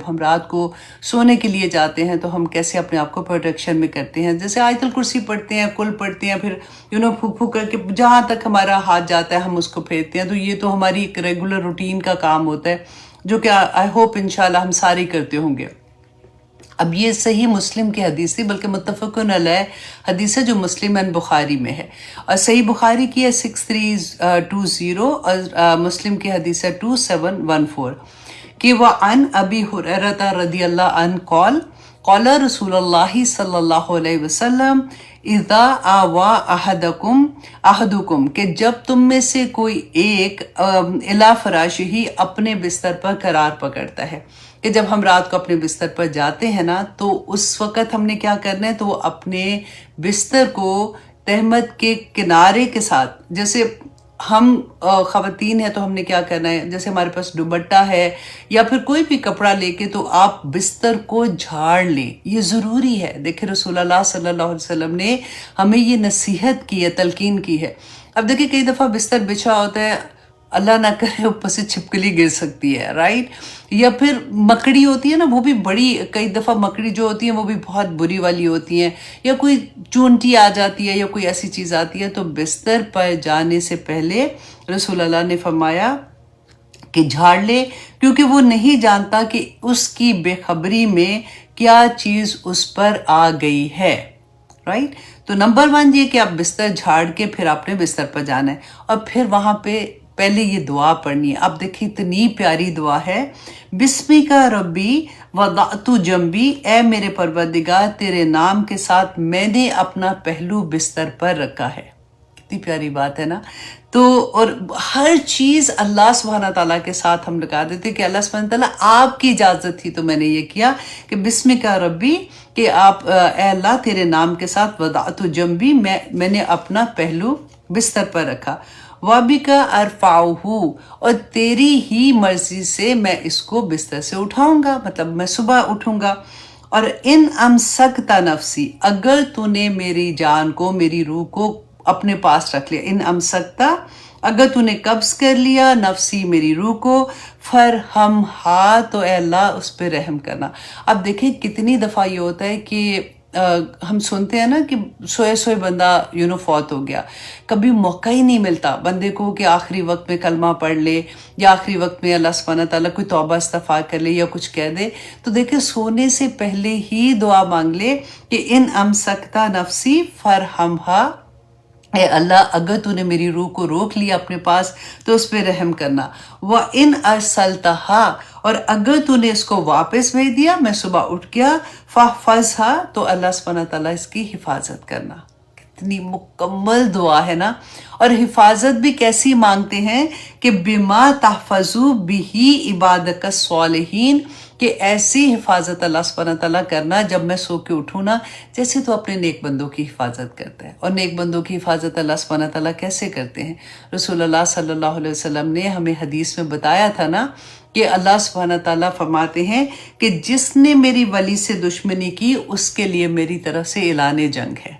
جب ہم رات کو سونے کے لیے جاتے ہیں تو ہم کیسے اپنے آپ کو پروٹیکشن میں کرتے ہیں. جیسے آیت الکرسی پڑھتے ہیں, کل پڑھتے ہیں, پھر پھونک پھونک کر کے جہاں تک ہمارا ہاتھ جاتا ہے ہم اس کو پھیرتے ہیں. تو یہ تو ہماری ایک ریگولر روٹین کا کام ہوتا ہے جو کہ آئی ہوپ انشاءاللہ ہم سارے کرتے ہوں گے. اب یہ صحیح مسلم کی حدیث تھی, بلکہ متفقن علیہ حدیث ہے جو مسلم اینڈ بخاری میں ہے. اور صحیح بخاری کی ہے 6320 اور مسلم کی حدیث ہے 2714 کہ وعن ابی ہریرہ رضی اللہ عنہ قال رسول اللہ صلی اللہ علیہ وسلم اذا آوا احدکم کہ جب تم میں سے کوئی ایک الی فراشہ اپنے بستر پر قرار پکڑتا ہے, کہ جب ہم رات کو اپنے بستر پر جاتے ہیں نا تو اس وقت ہم نے کیا کرنا ہے, تو وہ اپنے بستر کو تہمت کے کنارے کے ساتھ, جیسے ہم خواتین ہیں تو ہم نے کیا کرنا ہے, جیسے ہمارے پاس دوپٹہ ہے یا پھر کوئی بھی کپڑا لے کے تو آپ بستر کو جھاڑ لیں. یہ ضروری ہے. دیکھیں رسول اللہ صلی اللہ علیہ وسلم نے ہمیں یہ نصیحت کی ہے, تلقین کی ہے. اب دیکھیں کئی دفعہ بستر بچھا ہوتا ہے, اللہ نہ کرے اوپر سے چھپکلی گر سکتی ہے, رائٹ, یا پھر مکڑی ہوتی ہے نا, وہ بھی بڑی, کئی دفعہ مکڑی جو ہوتی ہیں وہ بھی بہت بری والی ہوتی ہیں, یا کوئی چونٹی آ جاتی ہے یا کوئی ایسی چیز آتی ہے. تو بستر پر جانے سے پہلے رسول اللہ نے فرمایا کہ جھاڑ لے, کیونکہ وہ نہیں جانتا کہ اس کی بے خبری میں کیا چیز اس پر آ گئی ہے, رائٹ. تو نمبر 1 یہ کہ آپ بستر جھاڑ کے پھر اپنے بستر پر جانا ہے, اور پھر وہاں پہ پہلے یہ دعا پڑھنی ہے. اب دیکھیں اتنی پیاری دعا ہے, بسمک ربی وضعت جنبی, اے میرے پروردگار تیرے نام کے ساتھ میں نے اپنا پہلو بستر پر رکھا ہے. کتنی پیاری بات ہے نا. تو اور ہر چیز اللہ سبحانہ تعالیٰ کے ساتھ ہم لگا دیتے کہ اللہ سبحانہ تعالیٰ آپ کی اجازت تھی تو میں نے یہ کیا کہ بسمک ربی, کہ آپ اے اللہ تیرے نام کے ساتھ وضعت جنبی, میں نے اپنا پہلو بستر پر رکھا, وَبِكَ أَرْفَعُهُ, اور تیری ہی مرضی سے میں اس کو بستر سے اٹھاؤں گا, مطلب میں صبح اٹھوں گا. اور ان امسکت نفسی, اگر تو نے میری جان کو, میری روح کو اپنے پاس رکھ لیا, ان امسکتا, اگر تو نے قبض کر لیا, نفسی میری روح کو, فرحمہا, تو اے اللہ اس پہ رحم کرنا. اب دیکھیں کتنی دفعہ یہ ہوتا ہے کہ ہم سنتے ہیں نا کہ سوئے بندہ فوت ہو گیا, کبھی موقع ہی نہیں ملتا بندے کو کہ آخری وقت میں کلمہ پڑھ لے, یا آخری وقت میں اللہ سبحانہ تعالیٰ کوئی توبہ استغفار کر لے یا کچھ کہہ دے. تو دیکھیں سونے سے پہلے ہی دعا مانگ لے کہ ان امسکتا نفسی فرحمہا, اے اللہ اگر تو نے میری روح کو روک لیا اپنے پاس تو اس پہ رحم کرنا. وَإِنْ أَرْسَلْتَهَا, اور اگر تو نے اس کو واپس بھیج دیا, میں صبح اٹھ گیا, فَحْفَظْهَا, تو اللہ سبحانہ تعالیٰ اس کی حفاظت کرنا. کتنی مکمل دعا ہے نا. اور حفاظت بھی کیسی مانگتے ہیں کہ بِمَا تَحْفَظُ بِهِ عِبَادَكَ الصَّالِحِينَ, کہ ایسی حفاظت اللہ سبحانہ تعالیٰ کرنا جب میں سو کے اٹھوں نا, جیسے تو اپنے نیک بندوں کی حفاظت کرتا ہے. اور نیک بندوں کی حفاظت اللہ سبحانہ تعالیٰ کیسے کرتے ہیں؟ رسول اللہ صلی اللہ علیہ وسلم نے ہمیں حدیث میں بتایا تھا نا کہ اللہ سبحانہ تعالیٰ فرماتے ہیں کہ جس نے میری ولی سے دشمنی کی اس کے لیے میری طرف سے اعلان جنگ ہے.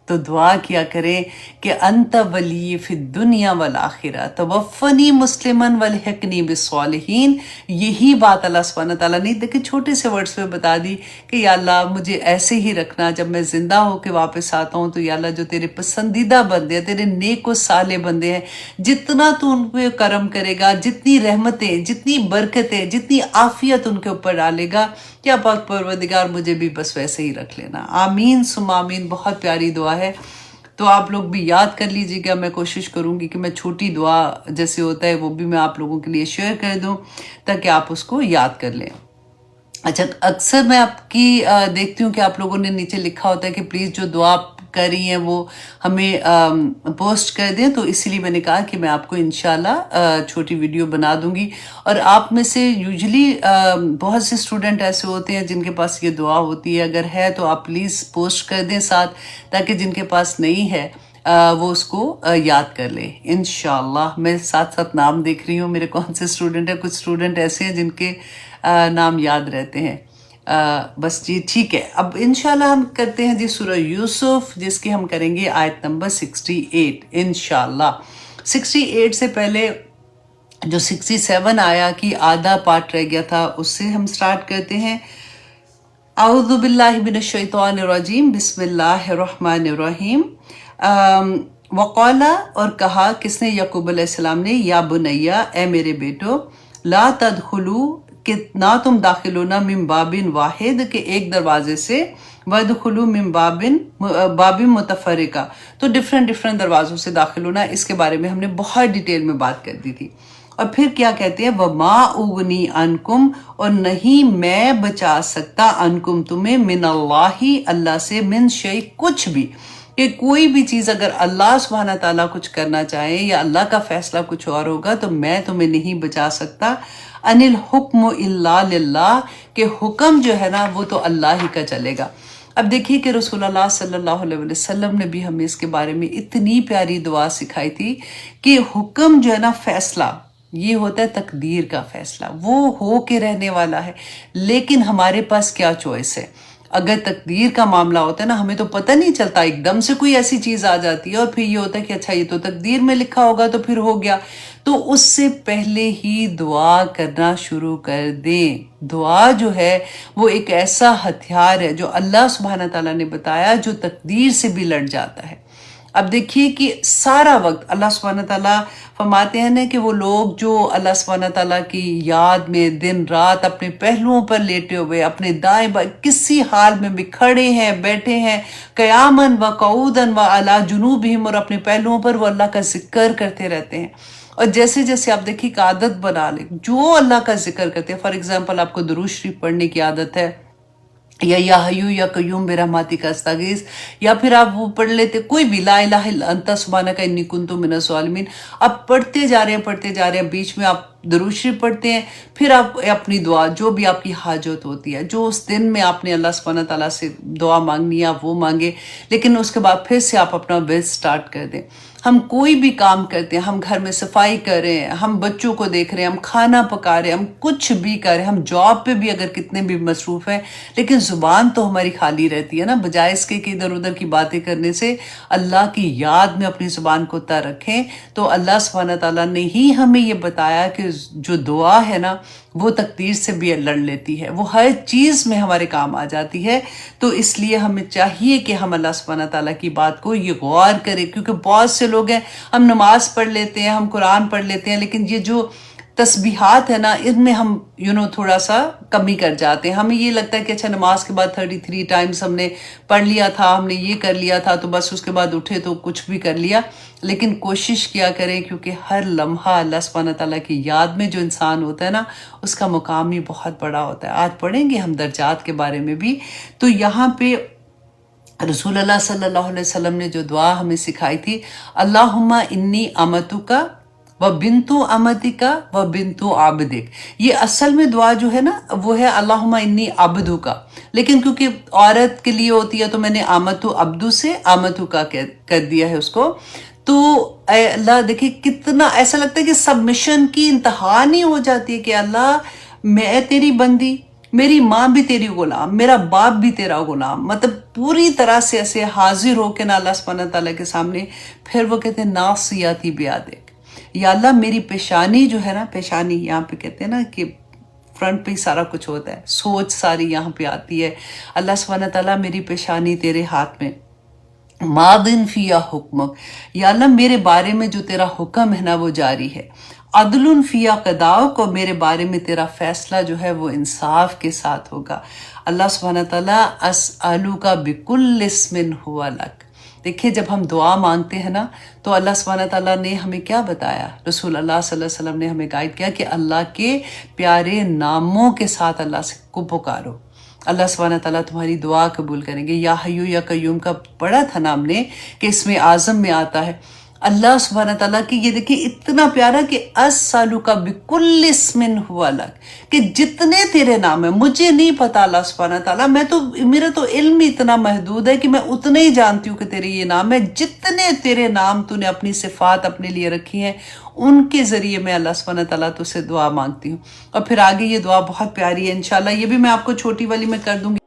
تو دعا کیا کریں کہ انت ولی فی الدنیا والآخرہ توفنی مسلمن والحقنی بالصالحین. یہی بات اللہ سبحانہ تعالیٰ نے دیکھیں چھوٹے سے ورڈز میں بتا دی کہ یا اللہ مجھے ایسے ہی رکھنا, جب میں زندہ ہو کے واپس آتا ہوں تو یا اللہ جو تیرے پسندیدہ بندے ہیں, تیرے نیک و صالح بندے ہیں, جتنا تو ان پہ کرم کرے گا, جتنی رحمتیں, جتنی برکتیں, جتنی عافیت ان کے اوپر ڈالے گا, کیا پاک پروردگار مجھے بھی بس ویسے ہی رکھ لینا. آمین ثم آمین. بہت پیاری دعا ہے, تو آپ لوگ بھی یاد کر لیجیے گا. میں کوشش کروں گی کہ میں چھوٹی دعا جیسے ہوتا ہے وہ بھی میں آپ لوگوں کے لیے شیئر کر دوں تاکہ آپ اس کو یاد کر لیں. اچھا, اکثر میں آپ کی دیکھتی ہوں کہ آپ لوگوں نے نیچے لکھا ہوتا ہے کہ پلیز جو دعا کر رہی ہیں وہ ہمیں پوسٹ کر دیں, تو اسی لیے میں نے کہا کہ میں آپ کو انشاءاللہ چھوٹی ویڈیو بنا دوں گی. اور آپ میں سے یوزلی بہت سے اسٹوڈنٹ ایسے ہوتے ہیں جن کے پاس یہ دعا ہوتی ہے, اگر ہے تو آپ پلیز پوسٹ کر دیں ساتھ, تاکہ جن کے پاس نہیں ہے وہ اس کو یاد کر لیں انشاءاللہ. میں ساتھ ساتھ نام دیکھ رہی ہوں میرے کون سے اسٹوڈنٹ ہیں, کچھ اسٹوڈنٹ ایسے ہیں جن کے نام یاد رہتے ہیں. بس جی ٹھیک ہے. اب انشاءاللہ ہم کرتے ہیں جی سورہ یوسف, جس کی ہم کریں گے آیت نمبر 68 انشاءاللہ. 68 سے پہلے جو 67 آیا کہ آدھا پارٹ رہ گیا تھا اس سے ہم سٹارٹ کرتے ہیں۔ اعوذ باللہ من الشیطان الرجیم، بسم اللہ الرحمن الرحیم۔ وقالا، اور کہا کس نے؟ یعقوب علیہ السلام نے، یا بنیا، اے میرے بیٹو، لا تدخلو، کہ نہ تم داخل ہونا، من باب واحد، کہ ایک دروازے سے، وادخلو من باب متفرقہ، تو ڈفرینٹ دروازوں سے داخل ہونا۔ اس کے بارے میں ہم نے بہت ڈیٹیل میں بات کر دی تھی۔ اور پھر کیا کہتے ہیں؟ وما اغنی عنکم، اور نہیں میں بچا سکتا، عنکم تمہیں، من اللہ، اللہ سے، من شیء، کچھ بھی، کہ کوئی بھی چیز اگر اللہ سبحانہ تعالیٰ کچھ کرنا چاہیں یا اللہ کا فیصلہ کچھ اور ہوگا تو میں تمہیں نہیں بچا سکتا۔ ان الحکم الا للہ، کہ حکم جو ہے نا وہ تو اللہ ہی کا چلے گا۔ اب دیکھیے کہ رسول اللہ صلی اللہ علیہ وسلم نے بھی ہمیں اس کے بارے میں اتنی پیاری دعا سکھائی تھی کہ حکم جو ہے نا، فیصلہ، یہ ہوتا ہے تقدیر کا فیصلہ، وہ ہو کے رہنے والا ہے، لیکن ہمارے پاس کیا چوائس ہے؟ اگر تقدیر کا معاملہ ہوتا ہے نا، ہمیں تو پتہ نہیں چلتا، ایک دم سے کوئی ایسی چیز آ جاتی ہے اور پھر یہ ہوتا ہے کہ اچھا یہ تو تقدیر میں لکھا ہوگا تو پھر ہو گیا۔ تو اس سے پہلے ہی دعا کرنا شروع کر دیں۔ دعا جو ہے وہ ایک ایسا ہتھیار ہے جو اللہ سبحانہ تعالیٰ نے بتایا، جو تقدیر سے بھی لڑ جاتا ہے۔ اب دیکھیے کہ سارا وقت اللہ سبحانہ تعالیٰ فرماتے ہیں نا کہ وہ لوگ جو اللہ سبحانہ تعالیٰ کی یاد میں دن رات اپنے پہلوؤں پر لیٹے ہوئے، اپنے دائیں بائیں کسی حال میں بھی کھڑے ہیں، بیٹھے ہیں، قیاماً و قعوداً و علی جنوبہم، اور اپنے پہلوؤں پر وہ اللہ کا ذکر کرتے رہتے ہیں۔ اور جیسے جیسے آپ دیکھیے کہ عادت بنا لیں، جو اللہ کا ذکر کرتے ہیں، فار ایگزامپل آپ کو درود شریف پڑھنے کی عادت ہے، یا حیو یا قیوم برحمتک استغیث، یا پھر آپ وہ پڑھ لیتے کوئی بھی، لا الہ الا انت سبحانک انی کنت من الظالمین، آپ پڑھتے جا رہے ہیں، بیچ میں آپ درود شریف پڑھتے ہیں، پھر آپ اپنی دعا، جو بھی آپ کی حاجت ہوتی ہے، جو اس دن میں آپ نے اللہ سبحانہ تعالیٰ سے دعا مانگنی ہے آپ وہ مانگے، لیکن اس کے بعد پھر سے آپ اپنا ورد سٹارٹ کر دیں۔ ہم کوئی بھی کام کرتے ہیں، ہم گھر میں صفائی کر رہے ہیں، ہم بچوں کو دیکھ رہے ہیں، ہم کھانا پکا رہے ہیں، ہم کچھ بھی کر رہے ہیں، ہم جاب پہ بھی اگر کتنے بھی مصروف ہیں، لیکن زبان تو ہماری خالی رہتی ہے نا، بجائے اس کے کہ ادھر ادھر کی باتیں کرنے سے اللہ کی یاد میں اپنی زبان کو تر رکھیں۔ تو اللہ سبحانہ تعالیٰ نے ہی ہمیں یہ بتایا کہ جو دعا ہے نا وہ تقدیر سے بھی لڑ لیتی ہے، وہ ہر چیز میں ہمارے کام آ جاتی ہے۔ تو اس لیے ہمیں چاہیے کہ ہم اللہ سبحانہ تعالیٰ کی بات کو یہ غور کریں، کیونکہ بہت سے لوگ ہیں، ہم نماز پڑھ لیتے ہیں، ہم قرآن پڑھ لیتے ہیں، لیکن یہ جو تسبیحات ہے نا، ان میں ہم تھوڑا سا کمی کر جاتے ہیں۔ ہمیں یہ لگتا ہے کہ اچھا نماز کے بعد 33 ٹائمز ہم نے پڑھ لیا تھا، ہم نے یہ کر لیا تھا، تو بس اس کے بعد اٹھے تو کچھ بھی کر لیا، لیکن کوشش کیا کریں، کیونکہ ہر لمحہ اللہ سبحانہ تعالیٰ کی یاد میں جو انسان ہوتا ہے نا، اس کا مقام ہی بہت بڑا ہوتا ہے۔ آج پڑھیں گے ہم درجات کے بارے میں بھی۔ تو یہاں پہ رسول اللہ صلی اللہ علیہ وسلم نے جو دعا ہمیں سکھائی تھی، اللہم انی امتک و بنتو امتک و بنتو عبدک، یہ اصل میں دعا جو ہے نا وہ ہے اللہم انی عبدک، لیکن کیونکہ عورت کے لیے ہوتی ہے تو میں نے آمتو عبدو سے آمتو کا کر دیا ہے اس کو۔ تو اے اللہ، دیکھیں کتنا ایسا لگتا ہے کہ سبمیشن کی انتہا نہیں ہو جاتی ہے کہ اللہ میں تیری بندی، میری ماں بھی تیری غلام، میرا باپ بھی تیرا غلام، مطلب پوری طرح سے ایسے حاضر ہو کے نا اللہ سبحانہ تعالیٰ کے سامنے۔ پھر وہ کہتے ہیں ناصیاتی بیادک، یا اللہ میری پیشانی جو ہے نا، پیشانی یہاں پہ کہتے ہیں نا کہ فرنٹ پہ ہی سارا کچھ ہوتا ہے، سوچ ساری یہاں پہ آتی ہے۔ اللہ سبحانہ تعالیٰ میری پیشانی تیرے ہاتھ میں، ماضٍ فیہا حکمک، یا اللہ میرے بارے میں جو تیرا حکم ہے نا وہ جاری ہے، عدل فیہا قضاؤک، اور میرے بارے میں تیرا فیصلہ جو ہے وہ انصاف کے ساتھ ہوگا۔ اللہ سبحانہ تعالیٰ اسألک بکل اسم ہوا لک، دیکھیں جب ہم دعا مانگتے ہیں نا تو اللہ سبحانہ تعالیٰ نے ہمیں کیا بتایا، رسول اللہ صلی اللہ علیہ وسلم نے ہمیں گائیڈ کیا کہ اللہ کے پیارے ناموں کے ساتھ اللہ سے کو پکارو، اللہ سبحانہ تعالیٰ تمہاری دعا قبول کریں گے۔ یا حیو یا قیوم کا پڑھا تھا نا ہم نے کہ اس میں اعظم میں آتا ہے اللہ سبحانہ تعالیٰ کی، یہ دیکھیں اتنا پیارا کہ اسألک بکل اسم ہوا لک، کہ جتنے تیرے نام ہیں مجھے نہیں پتا اللہ سبحانہ تعالیٰ، میرا تو علم اتنا محدود ہے کہ میں اتنے ہی جانتی ہوں کہ تیرے یہ نام ہے، جتنے تیرے نام تو نے اپنی صفات اپنے لیے رکھی ہیں ان کے ذریعے میں اللہ سبحانہ تعالیٰ تو سے دعا مانگتی ہوں۔ اور پھر آگے یہ دعا بہت پیاری ہے، انشاءاللہ یہ بھی میں آپ کو چھوٹی والی میں کر دوں گی۔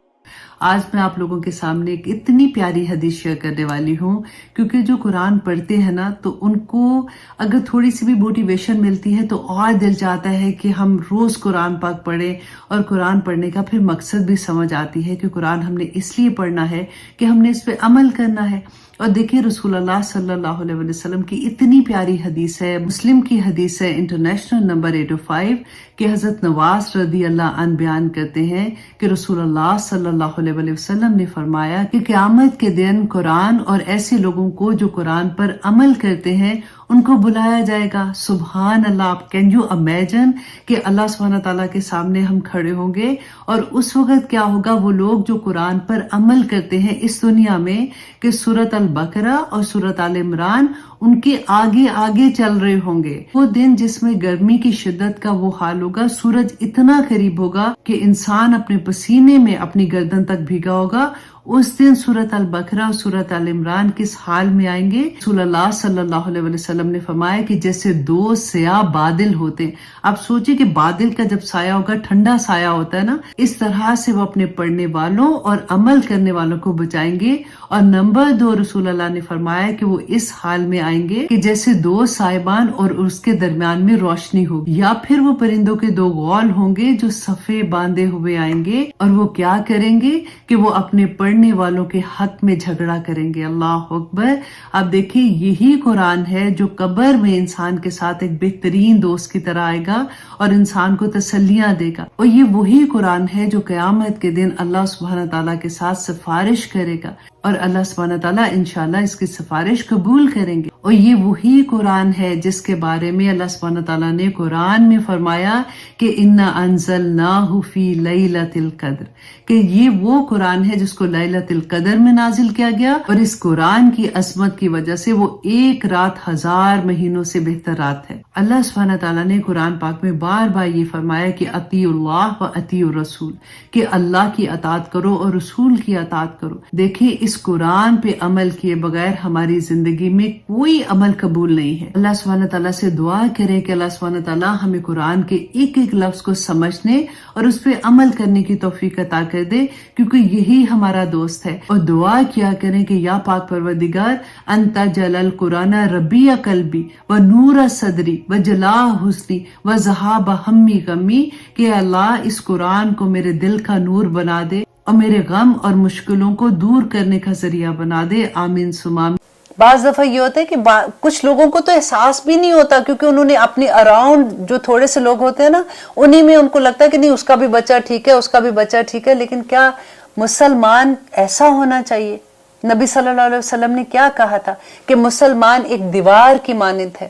آج میں آپ لوگوں کے سامنے ایک اتنی پیاری حدیث شیئر کرنے والی ہوں، کیونکہ جو قرآن پڑھتے ہیں نا تو ان کو اگر تھوڑی سی بھی موٹیویشن ملتی ہے تو اور دل چاہتا ہے کہ ہم روز قرآن پاک پڑھیں، اور قرآن پڑھنے کا پھر مقصد بھی سمجھ آتی ہے کہ قرآن ہم نے اس لیے پڑھنا ہے کہ ہم نے اس پہ عمل کرنا ہے۔ اور دیکھیں رسول اللہ صلی اللہ علیہ وسلم کی اتنی پیاری حدیث ہے، مسلم کی حدیث ہے انٹرنیشنل نمبر 805، کہ حضرت نواز رضی اللہ عنہ بیان کرتے ہیں کہ رسول اللہ صلی اللہ علیہ وسلم نے فرمایا کہ قیامت کے دن قرآن اور ایسے لوگوں کو جو قرآن پر عمل کرتے ہیں ان کو بلایا جائے گا۔ سبحان اللہ، آپ کین یو امیجن کہ اللہ سبحانہ تعالیٰ کے سامنے ہم کھڑے ہوں گے، اور اس وقت کیا ہوگا، وہ لوگ جو قرآن پر عمل کرتے ہیں اس دنیا میں، کہ سورۃ البقرہ اور سورۃ آل عمران ان کے آگے آگے چل رہے ہوں گے۔ وہ دن جس میں گرمی کی شدت کا وہ حال ہوگا، سورج اتنا قریب ہوگا کہ انسان اپنے پسینے میں اپنی گردن تک بھیگا ہوگا۔ اس دن سورۃ البقرہ اور سورۃ آل عمران کس حال میں آئیں گے؟ رسول اللہ صلی اللہ علیہ وسلم نے فرمایا کہ جیسے دو سیاہ بادل ہوتے ہیں۔ آپ سوچیں کہ بادل کا جب سایہ ہوگا، ٹھنڈا سایہ ہوتا ہے نا، اس طرح سے وہ اپنے پڑھنے والوں اور عمل کرنے والوں کو بچائیں گے۔ اور نمبر 2، رسول اللہ نے فرمایا کہ وہ اس حال میں آئیں گے کہ جیسے دو سائبان اور اس کے درمیان میں روشنی ہوگی، یا پھر وہ پرندوں کے دو غول ہوں گے جو صفے باندھے ہوئے آئیں گے، اور وہ کیا کریں گے کہ وہ اپنے پڑھنے والوں کے حق میں جھگڑا کریں گے۔ اللہ اکبر! اب دیکھیں یہی قرآن ہے جو قبر میں انسان کے ساتھ ایک بہترین دوست کی طرح آئے گا اور انسان کو تسلیاں دے گا، اور یہ وہی قرآن ہے جو قیامت کے دن اللہ سبحانہ تعالیٰ کے ساتھ سفارش کرے گا، اور اللہ سبحانہ تعالیٰ انشاءاللہ اس کی سفارش قبول کریں گے۔ اور یہ وہی قرآن ہے جس کے بارے میں اللہ سبحانہ تعالیٰ نے قرآن میں فرمایا کہ اِنَّا أَنزَلْنَاهُ فِي لَيْلَةِ الْقَدْرِ، کہ یہ وہ قرآن ہے جس کو لیلۃ القدر میں نازل کیا گیا، اور اس قرآن کی عظمت کی وجہ سے وہ ایک رات 1000 مہینوں سے بہتر رات ہے۔ اللہ سبحانہ تعالیٰ نے قرآن پاک میں بار بار یہ فرمایا کہ اطیعوا اللہ و اطیعوا الرسول، کہ اللہ کی اطاعت کرو اور رسول کی اطاعت کرو۔ دیکھیں اس قرآن پہ عمل کیے بغیر ہماری زندگی میں کوئی عمل قبول نہیں ہے۔ اللہ سبحانہ تعالیٰ سے دعا کریں کہ اللہ سبحانہ تعالیٰ ہمیں قرآن کے ایک ایک لفظ کو سمجھنے اور اس پہ عمل کرنے کی توفیق عطا کر دے، کیونکہ یہی ہمارا دوست ہے۔ اور دعا کیا کریں کہ یا پاک پروردگار، انت جل القرآن ربیع قلبی و نور صدری و جلا حسنی و ذہاب ہمی غمی، کہ اللہ اس قرآن کو میرے دل کا نور بنا دے اور میرے غم اور مشکلوں کو دور کرنے کا ذریعہ بنا دے۔ آمین ثم آمین۔ بعض دفعہ یہ ہوتا ہے کہ کچھ لوگوں کو تو احساس بھی نہیں ہوتا، کیونکہ انہوں نے اپنی اراؤنڈ جو تھوڑے سے لوگ ہوتے ہیں نا، انہی میں ان کو لگتا ہے کہ نہیں اس کا بھی بچہ ٹھیک ہے، اس کا بھی بچہ ٹھیک ہے۔ لیکن کیا مسلمان ایسا ہونا چاہیے؟ نبی صلی اللہ علیہ وسلم نے کیا کہا تھا کہ مسلمان ایک دیوار کی مانند ہے،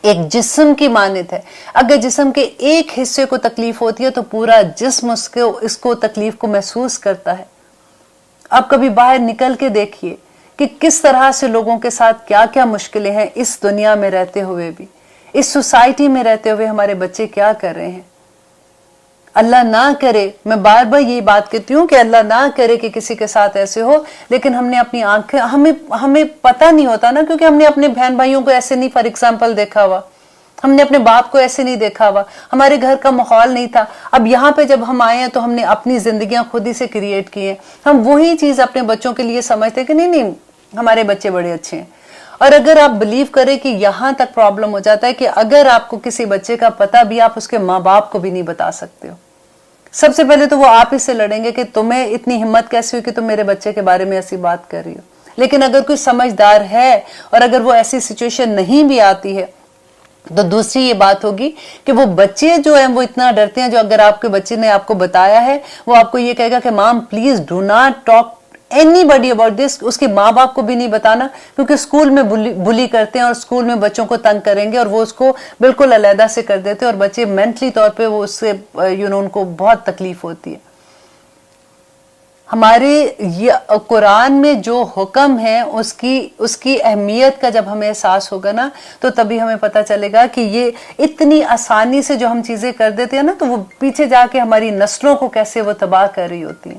ایک جسم کی مانند ہے۔ اگر جسم کے ایک حصے کو تکلیف ہوتی ہے تو پورا جسم اس کو تکلیف کو محسوس کرتا ہے۔ اب کبھی باہر نکل کے دیکھیے کہ کس طرح سے لوگوں کے ساتھ کیا کیا مشکلیں ہیں، اس دنیا میں رہتے ہوئے بھی، اس سوسائٹی میں رہتے ہوئے ہمارے بچے کیا کر رہے ہیں۔ اللہ نہ کرے، میں بار بار یہی بات کہتی ہوں کہ اللہ نہ کرے کہ کسی کے ساتھ ایسے ہو، لیکن ہم نے اپنی آنکھیں، ہمیں پتہ نہیں ہوتا نا، کیونکہ ہم نے اپنے بہن بھائیوں کو ایسے نہیں فار ایگزامپل دیکھا ہوا، ہم نے اپنے باپ کو ایسے نہیں دیکھا ہوا، ہمارے گھر کا ماحول نہیں تھا۔ اب یہاں پہ جب ہم آئے ہیں تو ہم نے اپنی زندگیاں خود ہی سے کریٹ کی ہیں، ہم وہی چیز اپنے بچوں کے لیے سمجھتے ہیں کہ نہیں ہمارے بچے بڑے اچھے ہیں۔ اور اگر آپ بلیو کریں کہ یہاں تک پرابلم ہو جاتا ہے کہ اگر آپ کو کسی بچے کا پتہ بھی، آپ اس کے ماں باپ کو بھی نہیں بتا سکتے ہو۔ سب سے پہلے تو وہ آپ ہی سے لڑیں گے کہ تمہیں اتنی ہمت کیسے ہوئی کہ تم میرے بچے کے بارے میں ایسی بات کر رہی ہو۔ لیکن اگر کوئی سمجھدار ہے اور اگر وہ ایسی سچویشن نہیں بھی آتی ہے تو دوسری یہ بات ہوگی کہ وہ بچے جو ہیں وہ اتنا ڈرتے ہیں، جو اگر آپ کے بچے نے آپ کو بتایا ہے وہ آپ کو یہ کہے گا کہ mom please do not talk anybody about this, اس کے ماں باپ کو بھی نہیں بتانا، کیونکہ اسکول میں بلی کرتے ہیں اور اسکول میں بچوں کو تنگ کریں گے اور وہ اس کو بالکل علیحدہ سے کر دیتے ہیں، اور بچے مینٹلی طور پہ وہ اس سے ان کو بہت تکلیف ہوتی ہے۔ ہمارے یہ قرآن میں جو حکم ہے اس کی اہمیت کا جب ہمیں احساس ہوگا نا، تو تبھی ہمیں پتہ چلے گا کہ یہ اتنی آسانی سے جو ہم چیزیں کر دیتے ہیں نا، تو وہ پیچھے جا کے ہماری نسلوں کو کیسے وہ تباہ کر رہی ہوتی ہیں۔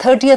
30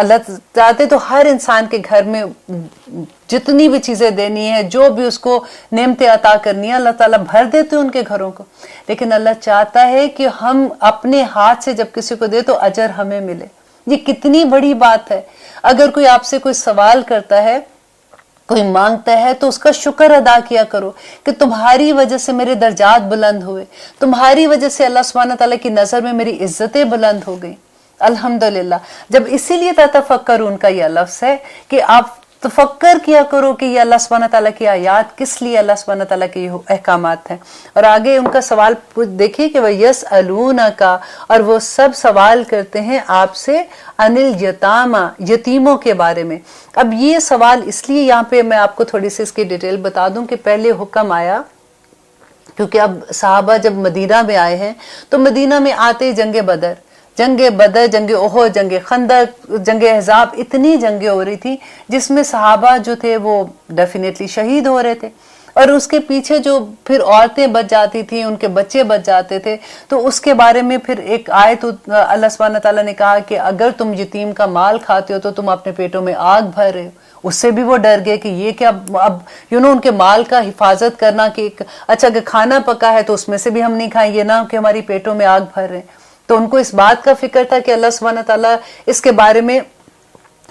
اللہ چاہتے تو ہر انسان کے گھر میں جتنی بھی چیزیں دینی ہے، جو بھی اس کو نعمتیں عطا کرنی ہے، اللہ تعالیٰ بھر دیتے ہیں ان کے گھروں کو. لیکن اللہ چاہتا ہے کہ ہم اپنے ہاتھ سے جب کسی کو دے تو اجر ہمیں ملے. یہ کتنی بڑی بات ہے. اگر کوئی آپ سے کوئی سوال کرتا ہے، کوئی مانگتا ہے، تو اس کا شکر ادا کیا کرو کہ تمہاری وجہ سے میرے درجات بلند ہوئے، تمہاری وجہ سے اللہ سبحانہ تعالیٰ کی نظر میں میری عزتیں بلند ہو گئیں. الحمدللہ. جب اسی لیے تتفکرون کا یہ لفظ ہے کہ آپ تفکر کیا کرو کہ یہ اللہ سبحانہ تعالیٰ کی آیات کس لیے، اللہ سبحانہ تعالیٰ کے یہ احکامات ہیں. اور آگے ان کا سوال دیکھیے کہ وَيَسْأَلُونَكَ، اور وہ سب سوال کرتے ہیں آپ سے عَنِ الْيَتَامَى، یتیموں کے بارے میں. اب یہ سوال اس لیے یہاں پہ میں آپ کو تھوڑی سی اس کی ڈیٹیل بتا دوں کہ پہلے حکم آیا کیونکہ اب صحابہ جب مدینہ میں آئے ہیں تو مدینہ میں آتے ہی جنگ بدر، جنگ احد، جنگ خندق، جنگ احزاب، اتنی جنگیں ہو رہی تھی جس میں صحابہ جو تھے وہ ڈیفینیٹلی شہید ہو رہے تھے. اور اس کے پیچھے جو پھر عورتیں بچ جاتی تھیں، ان کے بچے بچ جاتے تھے. تو اس کے بارے میں پھر ایک آیت اللہ سبحانہ تعالیٰ نے کہا کہ اگر تم یتیم کا مال کھاتے ہو تو تم اپنے پیٹوں میں آگ بھر رہے ہو. اس سے بھی وہ ڈر گئے کہ یہ کیا، اب ان کے مال کا حفاظت کرنا کہ اچھا کہ کھانا پکا ہے تو اس میں سے بھی ہم نہیں کھائیں، یہ نہ کہ ہماری پیٹوں میں آگ بھر رہے ہیں. تو ان کو اس بات کا فکر تھا کہ اللہ سبحانہ تعالیٰ اس کے بارے میں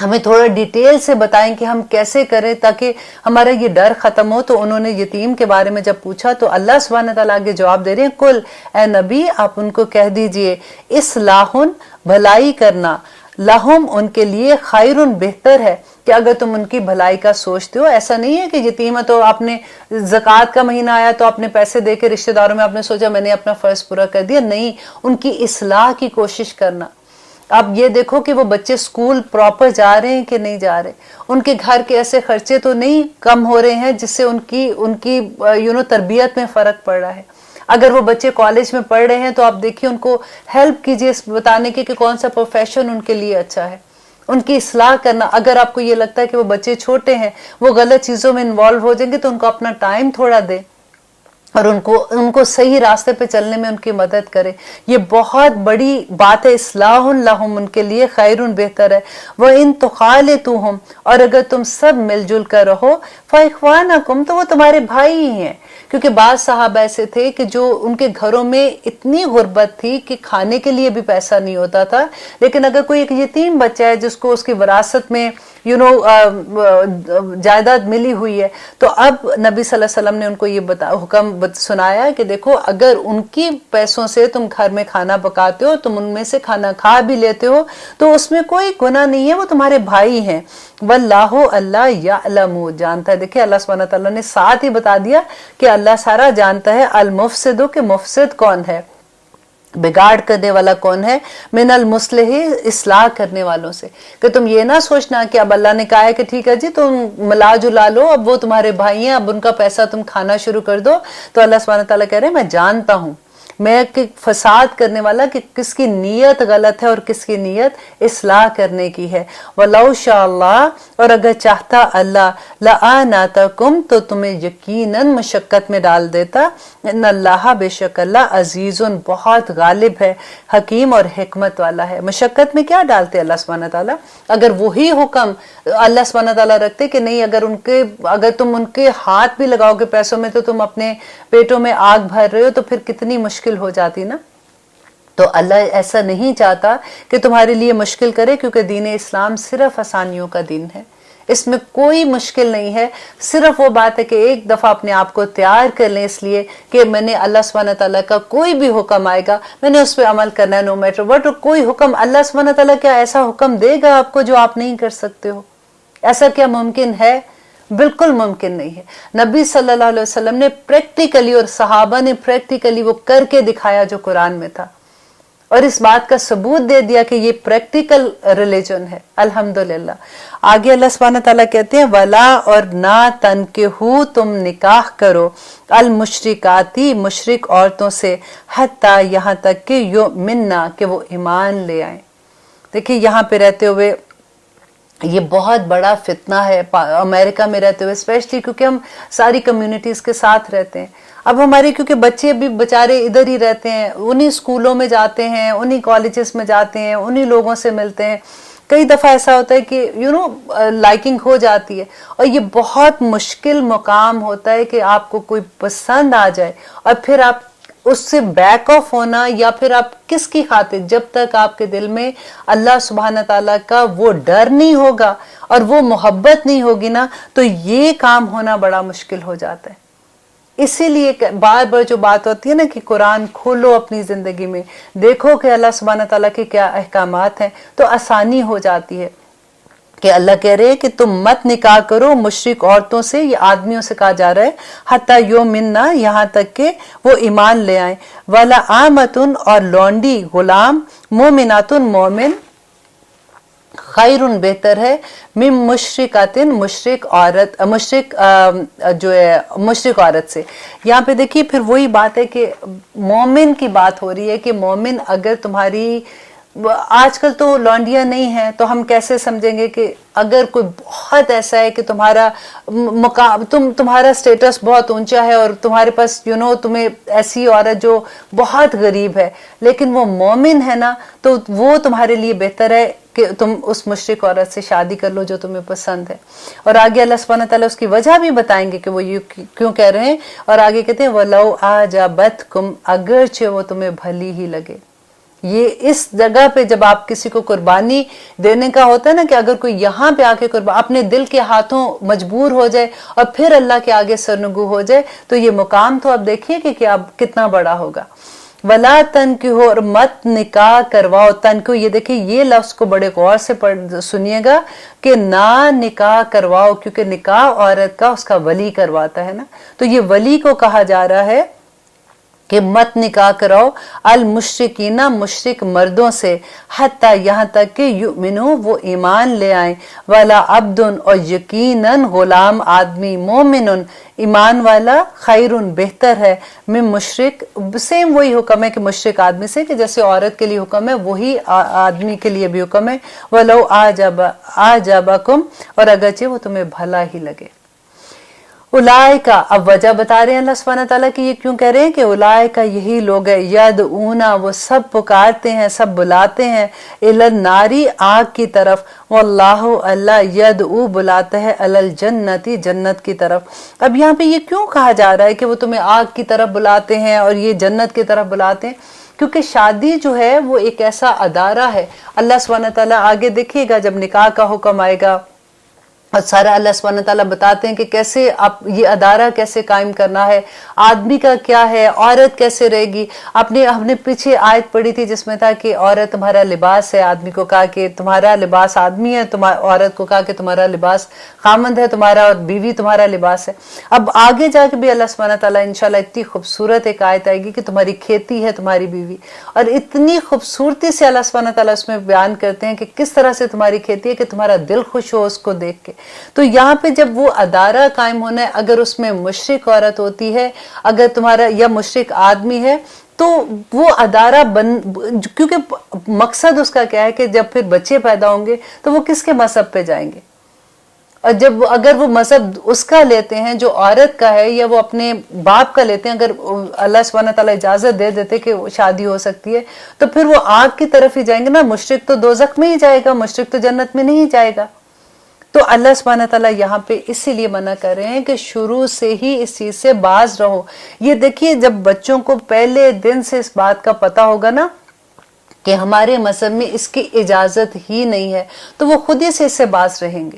ہمیں تھوڑا ڈیٹیل سے بتائیں کہ ہم کیسے کریں تاکہ ہمارا یہ ڈر ختم ہو. تو انہوں نے یتیم کے بارے میں جب پوچھا تو اللہ سبحانہ تعالیٰ آگے جواب دے رہے ہیں، کل اے نبی آپ ان کو کہہ دیجئے، اصلاحٌ بھلائی کرنا، لہم ان کے لیے، خیرٌ بہتر ہے کہ اگر تم ان کی بھلائی کا سوچتے ہو. ایسا نہیں ہے کہ یتیم ہے تو آپ نے زکوٰۃ کا مہینہ آیا تو آپ نے پیسے دے کے رشتہ داروں میں آپ نے سوچا میں نے اپنا فرض پورا کر دیا. نہیں، ان کی اصلاح کی کوشش کرنا. آپ یہ دیکھو کہ وہ بچے سکول پراپر جا رہے ہیں کہ نہیں جا رہے، ان کے گھر کے ایسے خرچے تو نہیں کم ہو رہے ہیں جس سے ان کی تربیت میں فرق پڑ رہا ہے. اگر وہ بچے کالج میں پڑھ رہے ہیں تو آپ دیکھیے ان کو ہیلپ کیجیے اس بتانے کی کہ کون سا پروفیشن ان کے لیے اچھا ہے، ان کی اصلاح کرنا. اگر آپ کو یہ لگتا ہے کہ وہ بچے چھوٹے ہیں، وہ غلط چیزوں میں انوالو ہو جائیں گے تو ان کو اپنا ٹائم تھوڑا دیں اور ان کو صحیح راستے پہ چلنے میں ان کی مدد کرے. یہ بہت بڑی بات ہے. اصلاح لہم ان کے لیے، خیر بہتر ہے. وَإِن تُخَالِطُوهُمْ اور اگر تم سب مل جل کر رہو، فَإِخْوَانَكُمْ تو وہ تمہارے بھائی ہی ہیں. کیونکہ بعض صحابہ ایسے تھے کہ جو ان کے گھروں میں اتنی غربت تھی کہ کھانے کے لیے بھی پیسہ نہیں ہوتا تھا، لیکن اگر کوئی ایک یتیم بچہ ہے جس کو اس کی وراثت میں جائیداد ملی ہوئی ہے، تو اب نبی صلی اللہ علیہ وسلم نے ان کو یہ حکم سنایا کہ دیکھو اگر ان کی پیسوں سے تم گھر میں کھانا پکاتے ہو، تم ان میں سے کھانا کھا بھی لیتے ہو تو اس میں کوئی گناہ نہیں ہے، وہ تمہارے بھائی ہیں. واللہ اللہ یعلم جانتا ہے. دیکھیں اللہ سبحانہ تعالیٰ نے ساتھ ہی بتا دیا کہ اللہ سارا جانتا ہے. المفسد کہ مفسد کون ہے، بگاڑ کرنے والا کون ہے، من المصلح اصلاح کرنے والوں سے. کہ تم یہ نہ سوچنا کہ اب اللہ نے کہا ہے کہ ٹھیک ہے جی تم ملا جلا لو، اب وہ تمہارے بھائی ہیں، اب ان کا پیسہ تم کھانا شروع کر دو. تو اللہ سبحانہ تعالیٰ کہہ رہے ہیں میں جانتا ہوں، میں فساد کرنے والا کہ کس کی نیت غلط ہے اور کس کی نیت اصلاح کرنے کی ہے. وَلَوْ شَاءَ اللَّهُ اور اگر چاہتا اللہ، لَآنَاتَكُمْ تو تمہیں یقیناً مشقت میں ڈال دیتا. ان اللہ بے شک اللہ عزیز بہت غالب ہے، حکیم اور حکمت والا ہے. مشقت میں کیا ڈالتے اللہ سبحانہ تعالیٰ؟ اگر وہی حکم اللہ سبحانہ تعالیٰ رکھتے کہ نہیں اگر تم ان کے ہاتھ بھی لگاؤ گے پیسوں میں تو تم اپنے پیٹوں میں آگ بھر رہے ہو، تو پھر کتنی مشکل ہو جاتی نا. تو اللہ ایسا نہیں چاہتا کہ تمہارے لیے مشکل کرے، کیونکہ دین اسلام صرف آسانیوں کا دین ہے، اس میں کوئی مشکل نہیں ہے. صرف وہ بات ہے کہ ایک دفعہ اپنے آپ کو تیار کر لیں اس لیے کہ میں نے اللہ سبحانہ تعالیٰ کا کوئی بھی حکم آئے گا میں نے اس پہ عمل کرنا ہے، نو میٹر وٹ. کوئی حکم اللہ سبحانہ تعالیٰ کیا ایسا حکم دے گا آپ کو جو آپ نہیں کر سکتے ہو؟ ایسا کیا ممکن ہے؟ بالکل ممکن نہیں ہے. نبی صلی اللہ علیہ وسلم نے پریکٹیکلی اور صحابہ نے پریکٹیکلی وہ کر کے دکھایا جو قرآن میں تھا، اور اس بات کا ثبوت دے دیا کہ یہ پریکٹیکل ریلیجن ہے. الحمدللہ. آگے اللہ سبحانہ تعالیٰ کہتے ہیں وَلَا اور نہ تنکحوا تم نکاح کرو المشرکاتی مشرک عورتوں سے حتیٰ یہاں تک کہ یؤمننا کہ وہ ایمان لے آئیں. دیکھیں یہاں پہ رہتے ہوئے یہ بہت بڑا فتنہ ہے امریکہ میں رہتے ہوئے، اسپیشلی کیونکہ ہم ساری کمیونٹیز کے ساتھ رہتے ہیں. اب ہمارے کیونکہ بچے بھی بچارے ادھر ہی رہتے ہیں، انہی اسکولوں میں جاتے ہیں، انہی کالجز میں جاتے ہیں، انہی لوگوں سے ملتے ہیں. کئی دفعہ ایسا ہوتا ہے کہ لائکنگ ہو جاتی ہے، اور یہ بہت مشکل مقام ہوتا ہے کہ آپ کو کوئی پسند آ جائے اور پھر آپ اس سے بیک آف ہونا، یا پھر آپ کس کی خاطر، جب تک آپ کے دل میں اللہ سبحانہ تعالیٰ کا وہ ڈر نہیں ہوگا اور وہ محبت نہیں ہوگی نا، تو یہ کام ہونا بڑا مشکل ہو جاتا ہے۔ اسی لیے بار بار جو بات ہوتی ہے نا کہ قرآن کھولو اپنی زندگی میں، دیکھو کہ اللہ سبحانہ تعالیٰ کے کیا احکامات ہیں، تو آسانی ہو جاتی ہے۔ کہ اللہ کہہ رہے ہیں کہ تم مت نکاح کرو مشرک عورتوں سے، یہ آدمیوں سے کہا جا رہا ہے، حتیٰ یؤمننا، یہاں تک کہ وہ ایمان لے آئیں، ولا آمتن، اور لونڈی غلام، مومناتن مومن، خیرن بہتر ہے، من مشرکاتن، مشرک عورت، جو ہے مشرک عورت سے۔ یہاں پہ دیکھیے پھر وہی بات ہے کہ مومن کی بات ہو رہی ہے کہ مومن اگر تمہاری، آج کل تو لونڈیاں نہیں ہیں تو ہم کیسے سمجھیں گے کہ اگر کوئی بہت ایسا ہے کہ تمہارا مقام، تمہارا سٹیٹس بہت اونچا ہے اور تمہارے پاس تمہیں ایسی عورت جو بہت غریب ہے لیکن وہ مومن ہے نا، تو وہ تمہارے لیے بہتر ہے کہ تم اس مشرک عورت سے شادی کر لو جو تمہیں پسند ہے۔ اور آگے اللہ سبحانہ تعالیٰ اس کی وجہ بھی بتائیں گے کہ وہ یہ کیوں کہہ رہے ہیں، اور آگے کہتے ہیں وَلَوْ أَعْجَبَتْكُمْ، اگرچہ وہ تمہیں بھلی ہی لگے۔ یہ اس جگہ پہ جب آپ کسی کو قربانی دینے کا ہوتا ہے نا، کہ اگر کوئی یہاں پہ آ کے اپنے دل کے ہاتھوں مجبور ہو جائے اور پھر اللہ کے آگے سرنگو ہو جائے، تو یہ مقام تو آپ دیکھیے کہ کیا کتنا بڑا ہوگا۔ ولا تنکحوا، اور مت نکاح کرواؤ، تنکحوا، یہ دیکھیے یہ لفظ کو بڑے غور سے سنیے گا کہ نہ نکاح کرواؤ، کیونکہ نکاح عورت کا اس کا ولی کرواتا ہے نا، تو یہ ولی کو کہا جا رہا ہے کہ مت نکاح کراؤ المشرکین، مشرک مردوں سے، حتیٰ یہاں تک کہ یؤمنو، وہ ایمان لے آئیں، ولا عبد، اور یقیناً غلام آدمی، مومن، ایمان والا، خیرن بہتر ہے، من مشرک، سیم وہی حکم ہے کہ مشرک آدمی سے، کہ جیسے عورت کے لیے حکم ہے وہی آدمی کے لیے بھی حکم ہے، ولو اعجبکم، اور اگرچہ وہ تمہیں بھلا ہی لگے۔ اولئک، اب وجہ بتا رہے ہیں اللہ سبحانہ تعالیٰ کی یہ کیوں کہہ رہے ہیں کہ اولئک، یہی لوگ ہیں، یدعونا، وہ سب پکارتے ہیں، سب بلاتے ہیں، الی النار، آگ کی طرف، واللہ، اللہ، یدعو، بلاتا ہے، الی الجنت، جنت کی طرف۔ اب یہاں پہ یہ کیوں کہا جا رہا ہے کہ وہ تمہیں آگ کی طرف بلاتے ہیں اور یہ جنت کی طرف بلاتے ہیں؟ کیونکہ شادی جو ہے وہ ایک ایسا ادارہ ہے، اللہ سبحانہ تعالیٰ آگے دیکھیے گا جب نکاح کا حکم آئے گا اور سارا اللہ سبحانہ تعالیٰ بتاتے ہیں کہ کیسے آپ یہ ادارہ کیسے قائم کرنا ہے، آدمی کا کیا ہے، عورت کیسے رہے گی۔ ہم نے پیچھے آیت پڑھی تھی جس میں تھا کہ عورت تمہارا لباس ہے، آدمی کو کہا کہ تمہارا لباس آدمی ہے، عورت کو کہا کہ تمہارا لباس خامند ہے تمہارا، اور بیوی تمہارا لباس ہے۔ اب آگے جا کے بھی اللہ سبحانہ تعالیٰ انشاءاللہ اتنی خوبصورت ایک آیت آئے گی کہ تمہاری کھیتی ہے تمہاری بیوی، اور اتنی خوبصورتی سے اللہ سبحانہ تعالیٰ اس میں بیان کرتے ہیں کہ کس طرح سے تمہاری کھیتی ہے کہ تمہارا دل خوش ہو اس کو دیکھ کے۔ تو یہاں پہ جب وہ ادارہ قائم ہونا ہے، اگر اس میں مشرک عورت ہوتی ہے، اگر تمہارا یا مشرک آدمی ہے، تو وہ ادارہ کیونکہ مقصد اس کا کیا ہے کہ جب پھر بچے پیدا ہوں گے تو وہ کس کے مذہب پہ جائیں گے، اور اگر وہ مذہب اس کا لیتے ہیں جو عورت کا ہے، یا وہ اپنے باپ کا لیتے ہیں، اگر اللہ سبحانہ تعالیٰ اجازت دے دیتے کہ شادی ہو سکتی ہے، تو پھر وہ آگ کی طرف ہی جائیں گے نا۔ مشرک تو دوزخ میں ہی جائے گا، مشرک تو جنت میں نہیں جائے گا۔ تو اللہ سبحانہ تعالیٰ یہاں پہ اسی لیے منع کر رہے ہیں کہ شروع سے ہی اس چیز سے باز رہو۔ یہ دیکھیے جب بچوں کو پہلے دن سے اس بات کا پتہ ہوگا نا کہ ہمارے مذہب میں اس کی اجازت ہی نہیں ہے، تو وہ خود ہی سے اس سے باز رہیں گے۔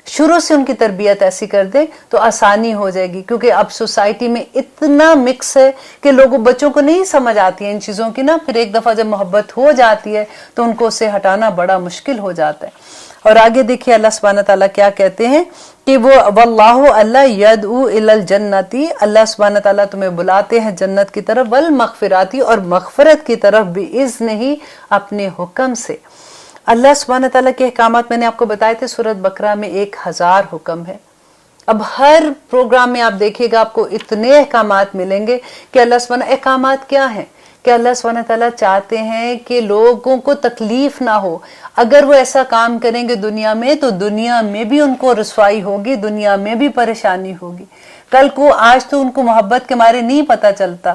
شروع سے ان کی تربیت ایسی کر دیں تو آسانی ہو جائے گی، کیونکہ اب سوسائٹی میں اتنا مکس ہے کہ بچوں کو نہیں سمجھ آتی ہیں ان چیزوں کی نا، پھر ایک دفعہ جب محبت ہو جاتی ہے تو ان کو اسے ہٹانا بڑا مشکل ہو جاتا ہے۔ اور آگے دیکھیے اللہ سبحانہ تعالیٰ کیا کہتے ہیں کہ وہ واللہ، اللہ، یدعو الی الجنت، اللہ سبحانہ تعالیٰ تمہیں بلاتے ہیں جنت کی طرف، والمغفراتی، اور مغفرت کی طرف، باذنہ، اپنے حکم سے۔ اللہ سبحانہ تعالیٰ کے احکامات میں نے آپ کو بتائے تھے، سورۃ بقرہ میں 1000 حکم ہے۔ اب ہر پروگرام میں آپ دیکھیے گا آپ کو اتنے احکامات ملیں گے کہ اللہ سبحانہ، احکامات کیا ہیں کہ اللہ سبحانہ تعالیٰ چاہتے ہیں کہ لوگوں کو تکلیف نہ ہو۔ اگر وہ ایسا کام کریں گے دنیا میں تو دنیا میں بھی ان کو رسوائی ہوگی، دنیا میں بھی پریشانی ہوگی۔ کل کو، آج تو ان کو محبت کے مارے نہیں پتہ چلتا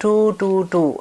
222,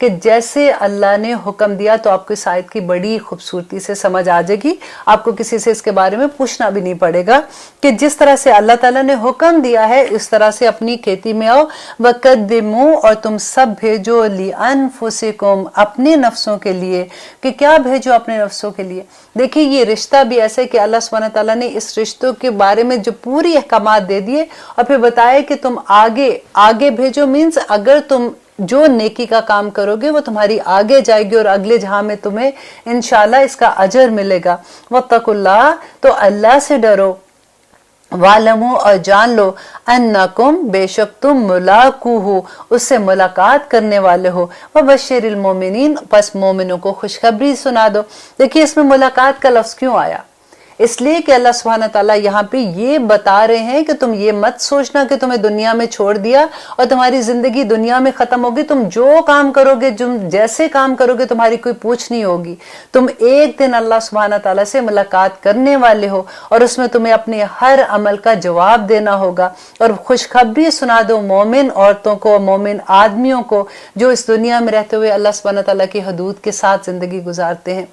کہ جیسے اللہ نے حکم دیا تو آپ کو اس آیت کی بڑی خوبصورتی سے سمجھ آ جائے گی. آپ کو کسی سے اس کے بارے میں پوچھنا بھی نہیں پڑے گا کہ جس طرح سے اللہ تعالیٰ نے حکم دیا ہے اس طرح سے اپنی کھیتی میں آؤ. وَقَدِّمُوا اور تم سب بھیجو لِأَنفُسِكُمْ اپنے نفسوں کے لیے. کہ کیا بھیجو اپنے نفسوں کے لیے؟ دیکھیے یہ رشتہ بھی ایسے کہ اللہ سبحانہ تعالیٰ نے اس رشتوں کے بارے میں جو پوری احکامات دے دیے اور پھر بتایا کہ تم آگے بھیجو. مینس اگر تم جو نیکی کا کام کرو گے وہ تمہاری آگے جائے گی اور اگلے جہاں میں تمہیں انشاءاللہ اس کا اجر ملے گا. وَاتَّقُوا اللَّهَ تو اللہ سے ڈرو. وَعْلَمُوا اور جان لو اَنَّكُمْ بے شک تم ملاقوہ اس سے ملاقات کرنے والے ہو. وَبَشِّرِ الْمُؤْمِنِينَ پس مومنوں کو خوشخبری سنا دو. دیکھیے اس میں ملاقات کا لفظ کیوں آیا؟ اس لیے کہ اللہ سبحانہ تعالیٰ یہاں پہ یہ بتا رہے ہیں کہ تم یہ مت سوچنا کہ تمہیں دنیا میں چھوڑ دیا اور تمہاری زندگی دنیا میں ختم ہوگی. تم جو کام کرو گے جیسے کام کرو گے تمہاری کوئی پوچھ نہیں ہوگی. تم ایک دن اللہ سبحانہ تعالیٰ سے ملاقات کرنے والے ہو اور اس میں تمہیں اپنے ہر عمل کا جواب دینا ہوگا. اور خوشخبری سنا دو مومن عورتوں کو مومن آدمیوں کو جو اس دنیا میں رہتے ہوئے اللہ سبحانہ تعالیٰ کی حدود کے ساتھ زندگی گزارتے ہیں.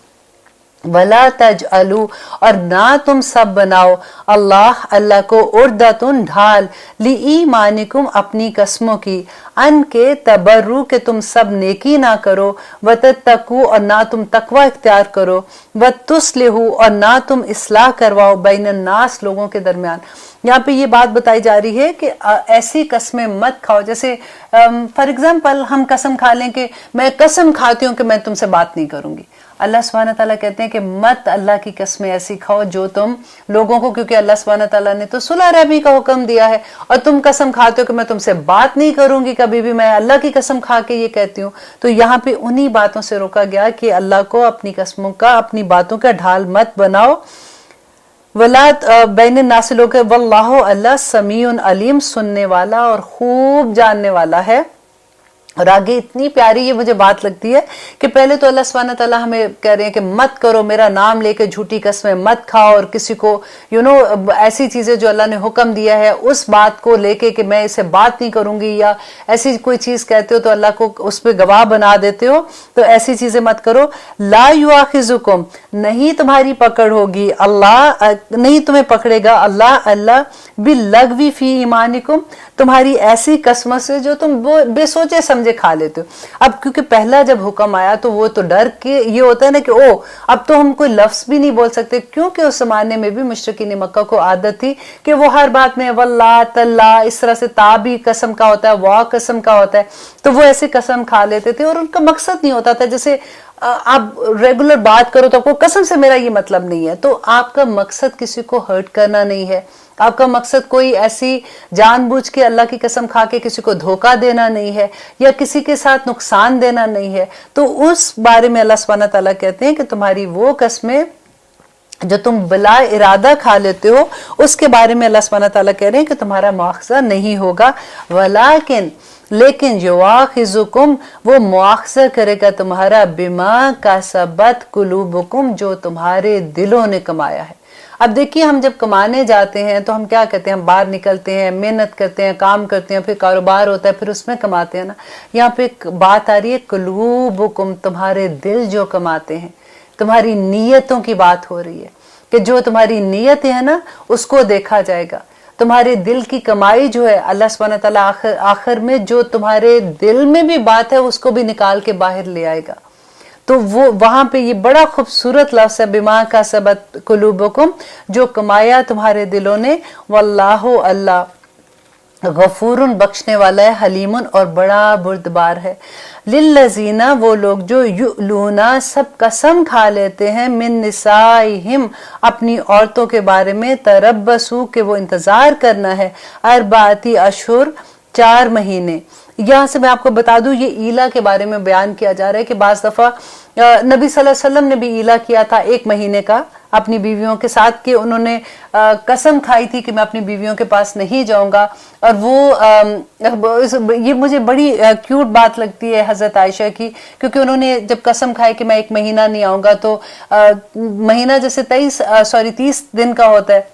وَلَا تَجْعَلُوا اور نہ تم سب بناؤ اللہ کو عُرْدَةٌ ڈھال لِإِيمَانِكُمْ اپنی قسموں کی ان کے تبرو کہ تم سب نیکی نہ کرو. وَتَتَّقُوا اور نہ تم تقوی اختیار کرو. وَتُصْلِحُوا اور نہ تم اصلاح کرواؤ بین الناس لوگوں کے درمیان. یہاں پہ یہ بات بتائی جا رہی ہے کہ ایسی قسمیں مت کھاؤ. جیسے فار ایگزامپل ہم قسم کھا لیں کہ میں قسم کھاتی ہوں کہ میں تم سے بات نہیں کروں گی. اللہ سبحانہ تعالیٰ کہتے ہیں کہ مت اللہ کی قسمیں ایسی کھاؤ جو تم لوگوں کو, کیونکہ اللہ سبحانہ تعالیٰ نے تو صلح رحمی کا حکم دیا ہے اور تم قسم کھاتے ہو کہ میں تم سے بات نہیں کروں گی کبھی بھی, میں اللہ کی قسم کھا کے یہ کہتی ہوں. تو یہاں پہ انہی باتوں سے روکا گیا کہ اللہ کو اپنی قسموں کا اپنی باتوں کا ڈھال مت بناؤ. وَلَا بین الناس لوگ واللہ اللہ سمیع علیم سننے والا اور خوب جاننے والا ہے. اور آگے اتنی پیاری یہ مجھے بات لگتی ہے کہ پہلے تو اللہ سبحانہ تعالیٰ ہمیں کہہ رہے ہیں کہ مت کرو, میرا نام لے کے جھوٹی قسمیں مت کھاؤ اور کسی کو ایسی چیزیں جو اللہ نے حکم دیا ہے اس بات کو لے کے کہ میں اسے بات نہیں کروں گی یا ایسی کوئی چیز کہتے ہو تو اللہ کو اس پہ گواہ بنا دیتے ہو, تو ایسی چیزیں مت کرو. لا یؤاخذکم نہیں تمہاری پکڑ ہوگی, اللہ نہیں تمہیں پکڑے گا اللہ باللغو فی ایمانکم تمہاری ایسی قسموں سے جو تم بے سوچے سمجھے کھا لیتے ہو. اب کیونکہ پہلا جب حکم آیا تو وہ تو ڈر کے یہ ہوتا ہے نا کہ اب تو ہم کوئی لفظ بھی نہیں بول سکتے, کیونکہ اس زمانے میں بھی مشرکین مکہ کو عادت تھی کہ وہ ہر بات میں واللہ تاللہ اس طرح سے تا بھی قسم کا ہوتا ہے, وا قسم کا ہوتا ہے, تو وہ ایسے قسم کھا لیتے تھے اور ان کا مقصد نہیں ہوتا تھا. جیسے آپ ریگولر بات کرو تو آپ کو قسم سے میرا یہ مطلب نہیں ہے, تو آپ کا مقصد کسی کو ہرٹ کرنا نہیں ہے, آپ کا مقصد کوئی ایسی جان بوجھ کے اللہ کی قسم کھا کے کسی کو دھوکہ دینا نہیں ہے یا کسی کے ساتھ نقصان دینا نہیں ہے. تو اس بارے میں اللہ سبحانہ تعالیٰ کہتے ہیں کہ تمہاری وہ قسمیں جو تم بلا ارادہ کھا لیتے ہو اس کے بارے میں اللہ سبحانہ تعالیٰ کہہ رہے ہیں کہ تمہارا مواخذہ نہیں ہوگا. لیکن یواخذکم وہ مواخذہ کرے گا تمہارا بما کسبت قلوبکم جو تمہارے دلوں نے کمایا ہے. اب دیکھیے ہم جب کمانے جاتے ہیں تو ہم کیا کرتے ہیں, ہم باہر نکلتے ہیں, محنت کرتے ہیں, کام کرتے ہیں, پھر کاروبار ہوتا ہے, پھر اس میں کماتے ہیں نا. یہاں پہ بات آ رہی ہے قلوبکم تمہارے دل جو کماتے ہیں, تمہاری نیتوں کی بات ہو رہی ہے کہ جو تمہاری نیت ہے نا اس کو دیکھا جائے گا. تمہارے دل کی کمائی جو ہے اللہ سبحانہ تعالیٰ آخر میں جو تمہارے دل میں بھی بات ہے اس کو بھی نکال کے باہر لے آئے گا. تو وہ وہاں پہ یہ بڑا خوبصورت لفظ ہے بما کسبت قلوبکم جو کمایا تمہارے دلوں نے. واللہ اللہ غفور بخشنے والا ہے, حلیم اور بڑا بردبار ہے. للذین وہ لوگ جو یؤلون سب قسم کھا لیتے ہیں من نسائہم اپنی عورتوں کے بارے میں, تربصوا کہ وہ انتظار کرنا ہے, اربعۃ اشہر 4 مہینے. یہاں سے میں آپ کو بتا دوں یہ ایلا کے بارے میں بیان کیا جا رہا ہے کہ بعض دفعہ نبی صلی اللہ علیہ وسلم نے بھی ایلا کیا تھا 1 مہینے کا اپنی بیویوں کے ساتھ, کہ انہوں نے قسم کھائی تھی کہ میں اپنی بیویوں کے پاس نہیں جاؤں گا. اور وہ یہ مجھے بڑی کیوٹ بات لگتی ہے حضرت عائشہ کی, کیونکہ انہوں نے جب قسم کھائی کہ میں 1 مہینہ نہیں آؤں گا, تو مہینہ جیسے 30 دن کا ہوتا ہے